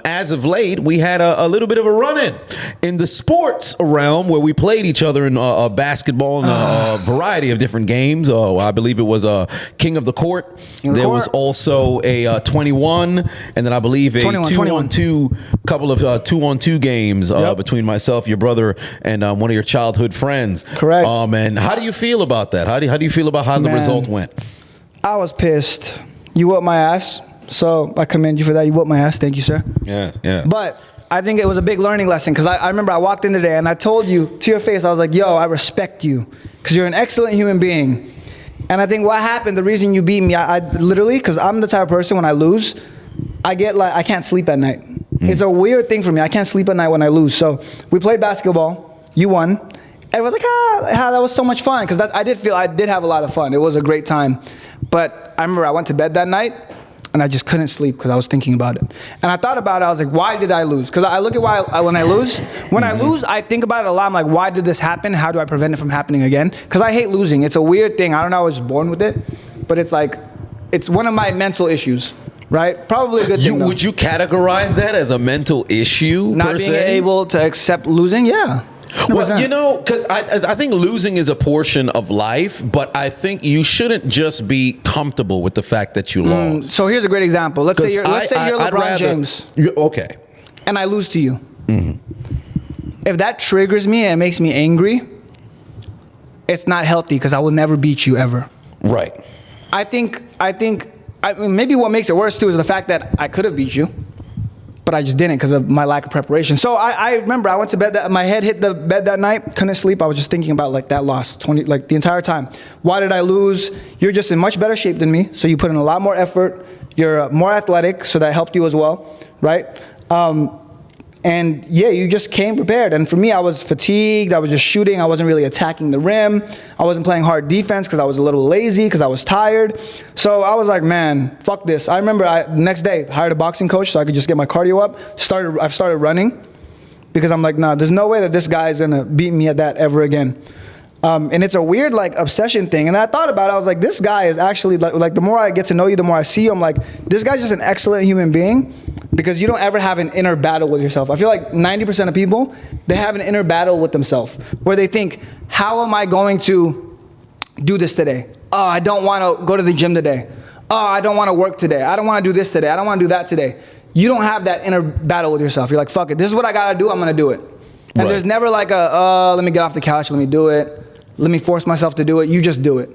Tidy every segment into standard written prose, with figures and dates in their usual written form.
as of late, we had a little bit of a run-in in the sports realm where we played each other in basketball and a variety of different games. I believe it was King of the Court. There was also a 21, and then I believe a 2-on-2, couple of 2-on-2 games between myself, your brother, and one of your childhood friends. Correct. And how do you feel about that? How do you feel about how the result went? I was pissed. You whooped my ass, so I commend you for that. You whooped my ass. Thank you, sir. Yes, yeah. But I think it was a big learning lesson because I remember I walked in today and I told you to your face, I was like, yo, I respect you because you're an excellent human being. And I think what happened, the reason you beat me, I literally, because I'm the type of person when I lose, I get like, I can't sleep at night. It's a weird thing for me. I can't sleep at night when I lose. So we played basketball. You won. Everyone's like, that was so much fun. Because I did have a lot of fun. It was a great time. But I remember I went to bed that night and I just couldn't sleep because I was thinking about it. And I thought about it. I was like, why did I lose? Because I look at when I lose, I think about it a lot. I'm like, why did this happen? How do I prevent it from happening again? Because I hate losing. It's a weird thing. I don't know. I was born with it. But it's like, it's one of my mental issues. Right? Probably a good thing. Would you categorize that as a mental issue? Not being able to accept losing? Yeah. 100%. Well, you know, because I think losing is a portion of life, but I think you shouldn't just be comfortable with the fact that you lost. So here's a great example. Let's say you're LeBron James. Okay. And I lose to you. If that triggers me and makes me angry, it's not healthy because I will never beat you ever. Right. I think maybe what makes it worse too is the fact that I could have beat you, but I just didn't because of my lack of preparation. So I remember I went to bed, my head hit the bed that night, couldn't sleep. I was just thinking about like that loss, the entire time. Why did I lose? You're just in much better shape than me, so you put in a lot more effort. You're more athletic, so that helped you as well, right? And yeah, you just came prepared. And for me, I was fatigued. I was just shooting. I wasn't really attacking the rim. I wasn't playing hard defense because I was a little lazy because I was tired. So I was like, man, fuck this. I remember the next day, hired a boxing coach so I could just get my cardio up. I started running because I'm like, nah, there's no way that this guy's going to beat me at that ever again. And it's a weird like obsession thing. And I thought about it. I was like, this guy is actually like the more I get to know you, the more I see you, I'm like, this guy's just an excellent human being because you don't ever have an inner battle with yourself. I feel like 90% of people, they have an inner battle with themselves where they think, how am I going to do this today? Oh, I don't want to go to the gym today. Oh, I don't want to work today. I don't want to do this today. I don't want to do that today. You don't have that inner battle with yourself. You're like, fuck it. This is what I got to do. I'm going to do it. And there's never like let me get off the couch. Let me do it. Let me force myself to do it. You just do it.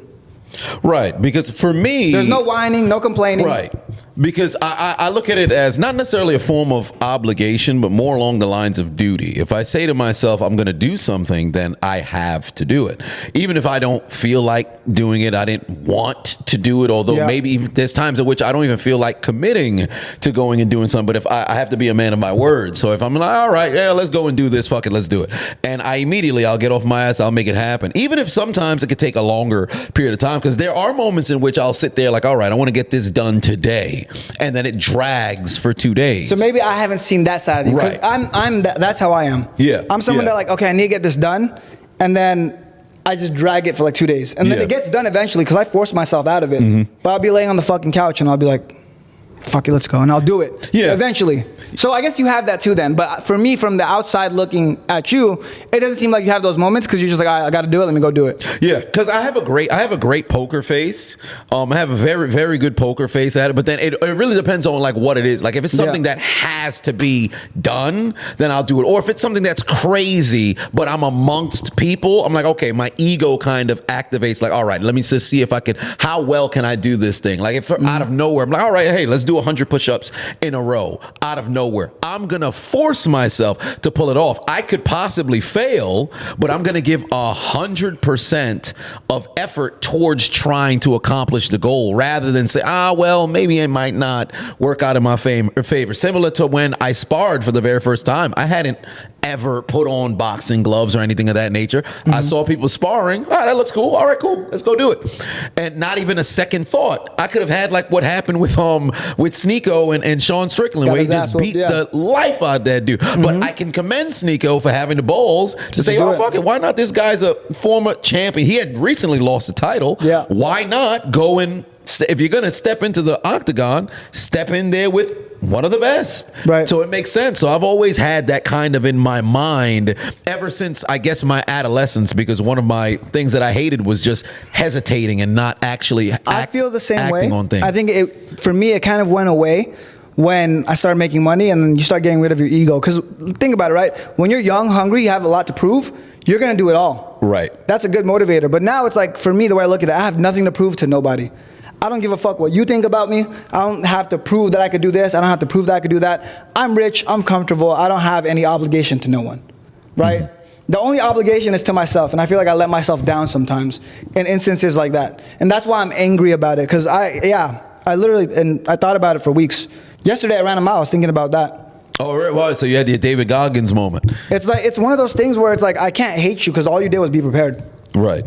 Right, because for me... There's no whining, no complaining. Right, because I look at it as not necessarily a form of obligation, but more along the lines of duty. If I say to myself, I'm going to do something, then I have to do it. Even if I don't feel like doing it, I didn't want to do it, although maybe there's times in which I don't even feel like committing to going and doing something, but if I have to be a man of my word. So if I'm like, all right, yeah, let's go and do this, fuck it, let's do it. And I'll get off my ass, I'll make it happen. Even if sometimes it could take a longer period of time, because there are moments in which I'll sit there like, all right, I want to get this done today. And then it drags for 2 days. So maybe I haven't seen that side of you. Right. That's how I am. Yeah. I'm someone that like, okay, I need to get this done. And then I just drag it for like 2 days. And then it gets done eventually because I force myself out of it. But I'll be laying on the fucking couch and I'll be like, fuck it, let's go. And I'll do it eventually. So I guess you have that too then. But for me, from the outside looking at you, it doesn't seem like you have those moments because you're just like, I got to do it. Let me go do it. Yeah, because I have a great poker face. I have a very, very good poker face at it. But then it really depends on like what it is. Like if it's something that has to be done, then I'll do it. Or if it's something that's crazy, but I'm amongst people, I'm like, okay, my ego kind of activates like, all right, let me just see if I can, how well can I do this thing? Like if out of nowhere, I'm like, all right, hey, let's do 100 push-ups in a row out of nowhere. I'm going to force myself to pull it off. I could possibly fail, but I'm going to give 100% of effort towards trying to accomplish the goal rather than say, well, maybe it might not work out in my favor. Similar to when I sparred for the very first time. I hadn't ever put on boxing gloves or anything of that nature. I saw people sparring. All right, that looks cool. All right, cool. Let's go do it. And not even a second thought. I could have had like what happened with Sneeko and Sean Strickland, where he just beat the life out of that dude. But I can commend Sneeko for having the balls to say, oh, fuck it. Why not? This guy's a former champion. He had recently lost the title. Why not go and, if you're going to step into the octagon, step in there with one of the best. Right. So it makes sense. So I've always had that kind of in my mind ever since, I guess, my adolescence, because one of my things that I hated was just hesitating and not actually I feel the same way. on things. I think for me, it kind of went away when I started making money, and then you start getting rid of your ego. Because think about it, right? When you're young, hungry, you have a lot to prove, you're going to do it all. Right. That's a good motivator. But now it's like, for me, the way I look at it, I have nothing to prove to nobody. I don't give a fuck what you think about me. I don't have to prove that I could do this. I don't have to prove that I could do that. I'm rich. I'm comfortable. I don't have any obligation to no one, right? The only obligation is to myself, and I feel like I let myself down sometimes in instances like that. And that's why I'm angry about it, because I literally, and I thought about it for weeks. Yesterday I ran a mile. I was thinking about that. Oh, right. Well, so you had your David Goggins moment. It's like, it's one of those things where it's like, I can't hate you because all you did was be prepared. Right.